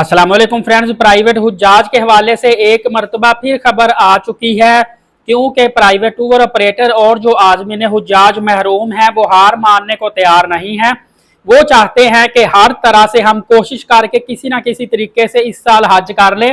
अस्सलाम वालेकुम friends, private हुज्जाज के हवाले से एक मरतबा फिर खबर आ चुकी है। क्योंकि प्राइवेट टूर ऑपरेटर और जो आज़मीन हुज्जाज महरूम हैं वो हार मानने को तैयार नहीं है। वो चाहते हैं कि हर तरह से हम कोशिश करके किसी ना किसी तरीके से इस साल हज कर ले।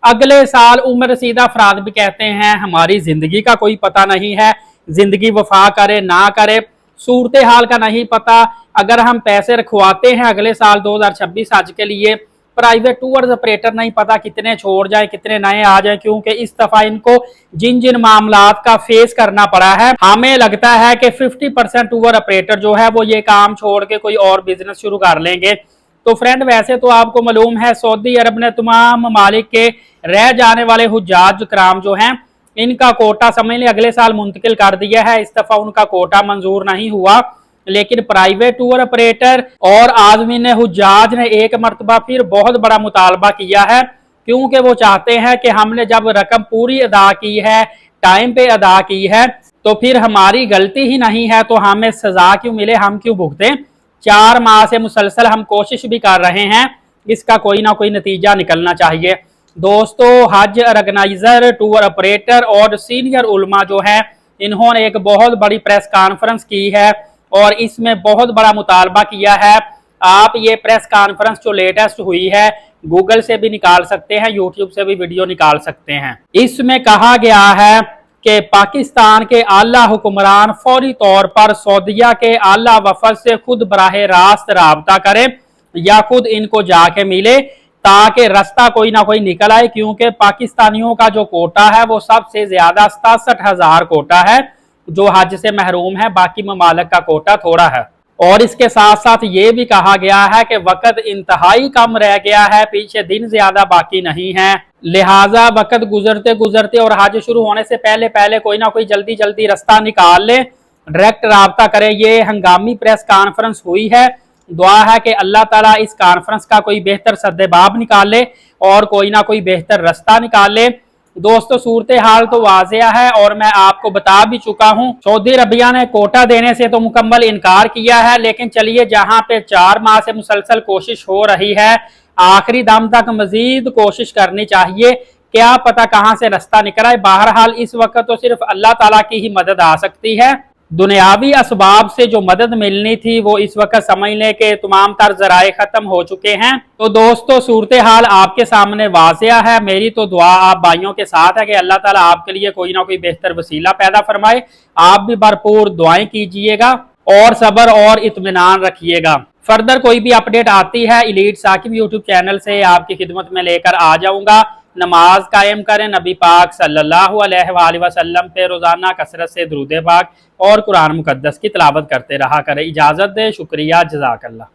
अगले साल उम्र रसीदा अफराद भी कहते हैं हमारी जिंदगी का कोई पता नहीं है, जिंदगी वफा करे ना करे, सूरत हाल का नहीं पता। अगर हम पैसे रखवाते हैं अगले साल 2026 हज के लिए, प्राइवेट टूर ऑपरेटर नहीं पता कितने छोड़ जाए कितने नए आ जाए, क्योंकि इस दफा इनको जिन जिन मामलात का फेस करना पड़ा है, हमें लगता है कि 50% टूर ऑपरेटर जो है वो ये काम छोड़ के कोई और बिजनेस शुरू कर लेंगे। तो फ्रेंड, वैसे तो आपको मालूम है सऊदी अरब ने तमाम ममालिक के रह जाने वाले हुज्जाज कराम जो हैं इनका कोटा समझ लें अगले साल मुंतकिल कर दिया है। इस दफा उनका कोटा मंजूर नहीं हुआ, लेकिन प्राइवेट टूर ऑपरेटर और आज़मीन हुज्जाज ने एक मरतबा फिर बहुत बड़ा मुतालबा किया है। क्योंकि वो चाहते हैं कि हमने जब रकम पूरी अदा की है, टाइम पे अदा की है, तो फिर हमारी गलती ही नहीं है तो हमें सजा क्यों मिले, हम क्यों भुगतें। 4 माह से मुसलसल हम कोशिश भी कर रहे हैं, इसका कोई ना कोई नतीजा निकलना चाहिए। दोस्तों, हज ऑर्गेनाइजर, टूर ऑपरेटर और सीनियर उलमा जो है इन्होंने एक बहुत बड़ी प्रेस कॉन्फ्रेंस की है और इसमें बहुत बड़ा मुतालबा किया है। आप ये प्रेस कॉन्फ्रेंस जो लेटेस्ट हुई है गूगल से भी निकाल सकते हैं, यूट्यूब से भी वीडियो निकाल सकते हैं। इसमें कहा गया है कि पाकिस्तान के आला हुक्मरान फौरी तौर पर सऊदीया के आला वफद से खुद बराह रास्त राबता करें या खुद इनको जाके मिले, ताकि रास्ता कोई ना कोई निकल आए। क्योंकि पाकिस्तानियों का जो कोटा है वो सबसे ज्यादा 67,000 कोटा है जो हज से महरूम है, बाकी ममालिक का कोटा थोड़ा है। और इसके साथ साथ ये भी कहा गया है कि वक्त इंतहाई कम रह गया है, पीछे दिन ज्यादा बाकी नहीं है, लिहाजा वक्त गुजरते गुजरते और हज शुरू होने से पहले पहले कोई ना कोई जल्दी जल्दी रास्ता निकाल ले, डायरेक्ट राब्ता करे। ये हंगामी प्रेस कॉन्फ्रेंस हुई है। दुआ है कि अल्लाह ताला इस कॉन्फ्रेंस का कोई बेहतर सद्देबाब निकाल ले और कोई ना कोई बेहतर रास्ता निकाल ले। दोस्तों, सूरत हाल तो वाजिया है और मैं आपको बता भी चुका हूं। सऊदी अरबिया ने कोटा देने से तो मुकम्मल इनकार किया है, लेकिन चलिए जहां पे 4 माह से मुसलसल कोशिश हो रही है, आखिरी दम तक मजीद कोशिश करनी चाहिए। क्या पता कहां से रास्ता निकल आए। बहरहाल इस वक्त तो सिर्फ अल्लाह ताला की ही मदद आ सकती है। दुनियावी असबाब से जो मदद मिलनी थी वो इस वक्त समझ लें कि तमाम तर जराए खत्म हो चुके हैं। तो दोस्तों, सूरत हाल आपके सामने वाजिया है। मेरी तो दुआ आप भाइयों के साथ है कि अल्लाह ताला आपके लिए कोई ना कोई बेहतर वसीला पैदा फरमाए। आप भी भरपूर दुआएं कीजिएगा और सब्र और इत्मीनान रखिएगा। फर्दर कोई भी अपडेट आती है एलीट साकिब यूट्यूब चैनल से आपकी खिदमत में लेकर आ जाऊंगा। नमाज कायम करें, नबी पाक सल्लल्लाहु अलैहि वसल्लम पे रोजाना कसरत से दुरूद पाक और कुरान मुकद्दस की तिलावत करते रहा करें। इजाजत दे, शुक्रिया, जज़ाकल्लाह।